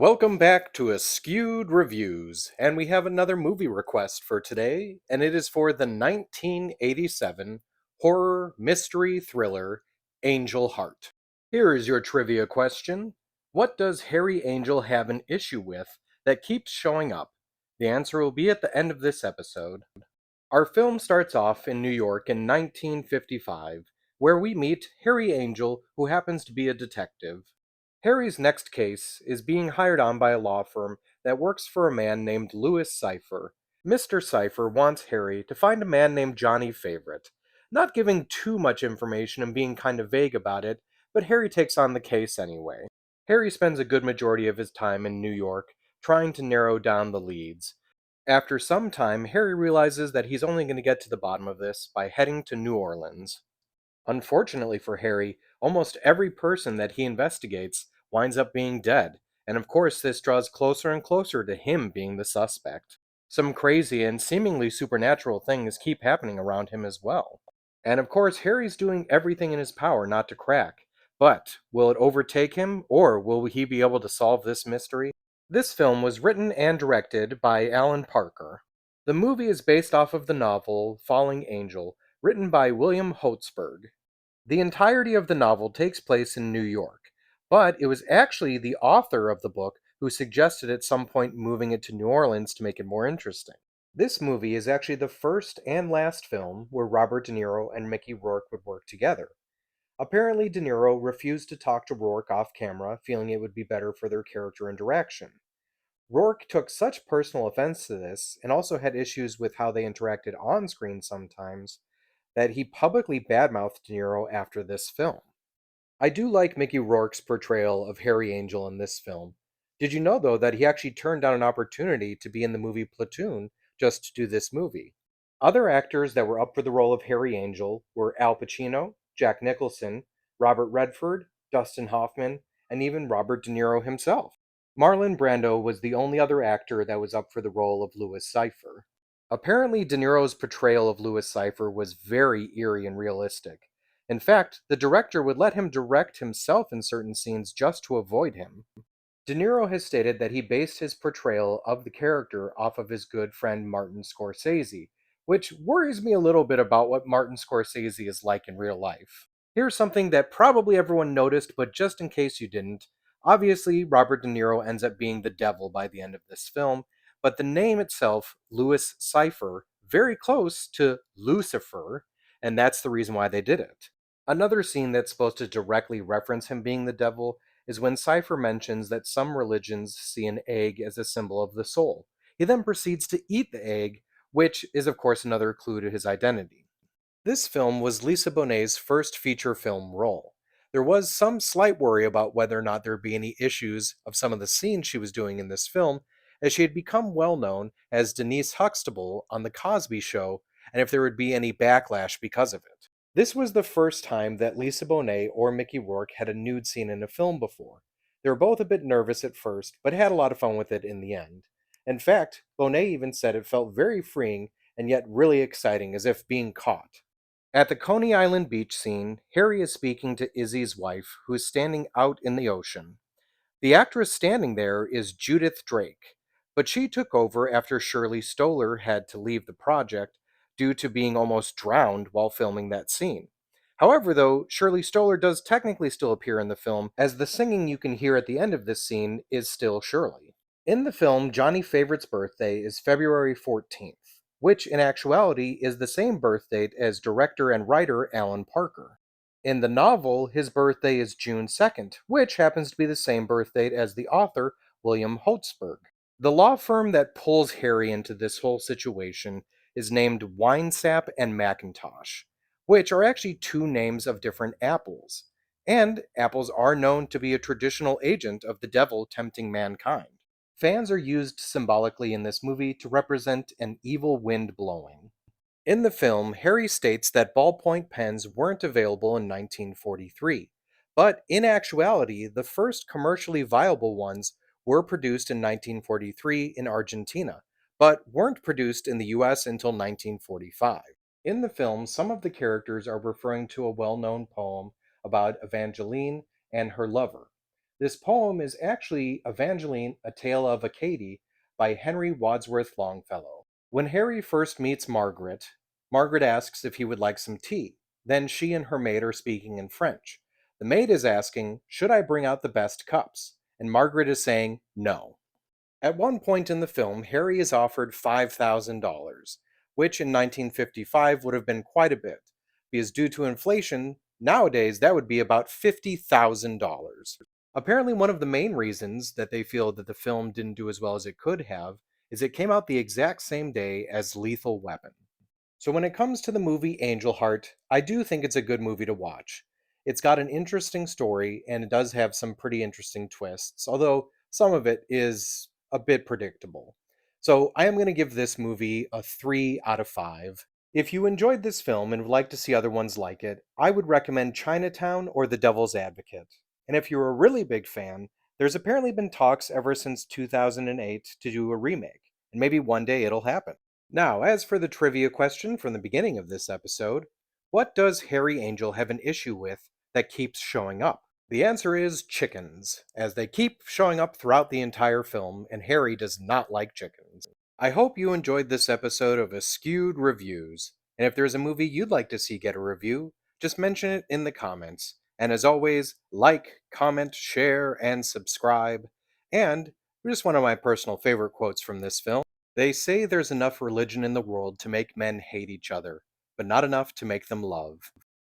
Welcome back to Askewed Reviews, and we have another movie request for today, and it is for the 1987 horror mystery thriller Angel Heart. Here is your trivia question. What does Harry Angel have an issue with that keeps showing up? The answer will be at the end of this episode. Our film starts off in New York in 1955, where we meet Harry Angel, who happens to be a detective. Harry's next case is being hired on by a law firm that works for a man named Louis Cypher. Mr. Cypher wants Harry to find a man named Johnny Favorite, not giving too much information and being kind of vague about it, but Harry takes on the case anyway. Harry spends a good majority of his time in New York trying to narrow down the leads. After some time, Harry realizes that he's only going to get to the bottom of this by heading to New Orleans. Unfortunately for Harry, almost every person that he investigates winds up being dead, and of course, this draws closer and closer to him being the suspect. Some crazy and seemingly supernatural things keep happening around him as well. And of course, Harry's doing everything in his power not to crack. But will it overtake him, or will he be able to solve this mystery? This film was written and directed by Alan Parker. The movie is based off of the novel Falling Angel, written by William Hotzberg. The entirety of the novel takes place in New York, but it was actually the author of the book who suggested at some point moving it to New Orleans to make it more interesting. This movie is actually the first and last film where Robert De Niro and Mickey Rourke would work together. Apparently, De Niro refused to talk to Rourke off camera, feeling it would be better for their character interaction. Rourke took such personal offense to this, and also had issues with how they interacted on screen sometimes, that he publicly badmouthed De Niro after this film. I do like Mickey Rourke's portrayal of Harry Angel in this film. Did you know, though, that he actually turned down an opportunity to be in the movie Platoon just to do this movie? Other actors that were up for the role of Harry Angel were Al Pacino, Jack Nicholson, Robert Redford, Dustin Hoffman, and even Robert De Niro himself. Marlon Brando was the only other actor that was up for the role of Louis Cypher. Apparently, De Niro's portrayal of Louis Cypher was very eerie and realistic. In fact, the director would let him direct himself in certain scenes just to avoid him. De Niro has stated that he based his portrayal of the character off of his good friend Martin Scorsese, which worries me a little bit about what Martin Scorsese is like in real life. Here's something that probably everyone noticed, but just in case you didn't. Obviously, Robert De Niro ends up being the devil by the end of this film, but the name itself, Louis Cypher, very close to Lucifer, and that's the reason why they did it. Another scene that's supposed to directly reference him being the devil is when Cypher mentions that some religions see an egg as a symbol of the soul. He then proceeds to eat the egg, which is, of course, another clue to his identity. This film was Lisa Bonet's first feature film role. There was some slight worry about whether or not there would be any issues of some of the scenes she was doing in this film, as she had become well known as Denise Huxtable on The Cosby Show, and if there would be any backlash because of it. This was the first time that Lisa Bonet or Mickey Rourke had a nude scene in a film before. They were both a bit nervous at first, but had a lot of fun with it in the end. In fact, Bonet even said it felt very freeing and yet really exciting, as if being caught. At the Coney Island beach scene, Harry is speaking to Izzy's wife, who is standing out in the ocean. The actress standing there is Judith Drake, but she took over after Shirley Stoller had to leave the project due to being almost drowned while filming that scene. However, though, Shirley Stoller does technically still appear in the film, as the singing you can hear at the end of this scene is still Shirley. In the film, Johnny Favorite's birthday is February 14th, which in actuality is the same birth date as director and writer Alan Parker. In the novel, his birthday is June 2nd, which happens to be the same birth date as the author, William Hotzberg. The law firm that pulls Harry into this whole situation is named Winesap and Macintosh, which are actually two names of different apples. And apples are known to be a traditional agent of the devil tempting mankind. Fans are used symbolically in this movie to represent an evil wind blowing. In the film, Harry states that ballpoint pens weren't available in 1943, but in actuality, the first commercially viable ones were produced in 1943 in Argentina, but weren't produced in the US until 1945. In the film, some of the characters are referring to a well known poem about Evangeline and her lover. This poem is actually Evangeline, A Tale of a Katie by Henry Wadsworth Longfellow. When Harry first meets Margaret, Margaret asks if he would like some tea. Then she and her maid are speaking in French. The maid is asking, "Should I bring out the best cups?" And Margaret is saying, "No." At one point in the film, Harry is offered $5,000, which in 1955 would have been quite a bit, because due to inflation, nowadays that would be about $50,000. Apparently, one of the main reasons that they feel that the film didn't do as well as it could have is it came out the exact same day as Lethal Weapon. So when it comes to the movie Angel Heart, I do think it's a good movie to watch. It's got an interesting story and it does have some pretty interesting twists, although some of it is a bit predictable. So I am going to give this movie a 3 out of 5. If you enjoyed this film and would like to see other ones like it, I would recommend Chinatown or The Devil's Advocate. And if you're a really big fan, there's apparently been talks ever since 2008 to do a remake, and maybe one day it'll happen. Now, as for the trivia question from the beginning of this episode, what does Harry Angel have an issue with that keeps showing up? The answer is chickens, as they keep showing up throughout the entire film, and Harry does not like chickens. I hope you enjoyed this episode of Askewed Reviews, and if there's a movie you'd like to see get a review, just mention it in the comments. And as always, like, comment, share, and subscribe. And just one of my personal favorite quotes from this film: they say there's enough religion in the world to make men hate each other, but not enough to make them love.